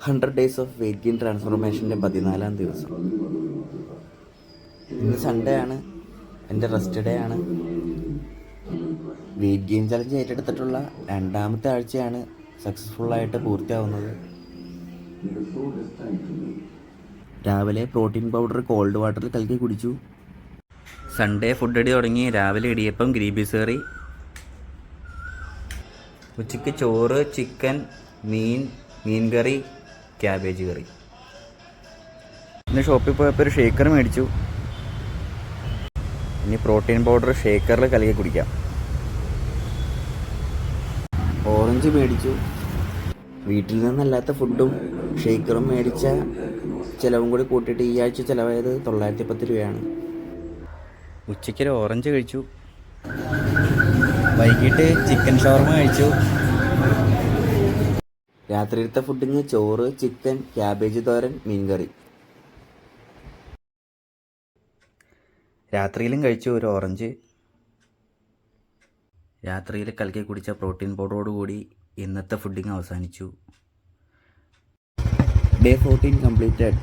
100 days of weight gain ട്രാൻസ്ഫോർമേഷൻ്റെ 14-ാം ദിവസം. ഇന്ന് Sunday ആണ്, എൻ്റെ റെസ്റ്റ് ഡേ ആണ്. വെയ്റ്റ് ഗെയിൻ ചലഞ്ച് ഏറ്റെടുത്തിട്ടുള്ള 2ാമത്തെ ആഴ്ചയാണ് സക്സസ്ഫുള്ളായിട്ട് പൂർത്തിയാവുന്നത്. രാവിലെ പ്രോട്ടീൻ പൗഡർ കോൾഡ് വാട്ടറിൽ കലക്കി കുടിച്ചു. സൺഡേ ഫുഡ് അടി തുടങ്ങി. രാവിലെ ഇടിയപ്പം, ഗ്രീൻ പീസ് കറി. ഉച്ചയ്ക്ക് ചോറ്, ചിക്കൻ, മീൻ കറി, ക്യാബേജ് കറി. ഇന്ന് ഷോപ്പിൽ പോയപ്പോൾ ഒരു ഷേക്കർ മേടിച്ചു. ഇനി പ്രോട്ടീൻ പൗഡർ ഷേക്കറിൽ കലക്കി കുടിക്കാം. ഓറഞ്ച് മേടിച്ചു. വീട്ടിൽ നിന്നല്ലാത്ത ഫുഡും ഷേക്കറും മേടിച്ച ചിലവും കൂടി കൂട്ടിയിട്ട് ഈ ആഴ്ച ചിലവായത് 910 രൂപയാണ്. ഉച്ചയ്ക്കൊരു ഓറഞ്ച് കഴിച്ചു. വൈകിട്ട് ചിക്കൻ ഷവർമ കഴിച്ചു. രാത്രിയിലത്തെ ഫുഡിന് ചോറ്, ചിക്കൻ, ക്യാബേജ് തോരൻ, മീൻ കറി. രാത്രിയിലും കഴിച്ചു ഒരു ഓറഞ്ച്. രാത്രിയിൽ കലക്കി കുടിച്ച പ്രോട്ടീൻ പൗഡറോടുകൂടി ഇന്നത്തെ ഫുഡിങ് അവസാനിച്ചു. Day 14 completed.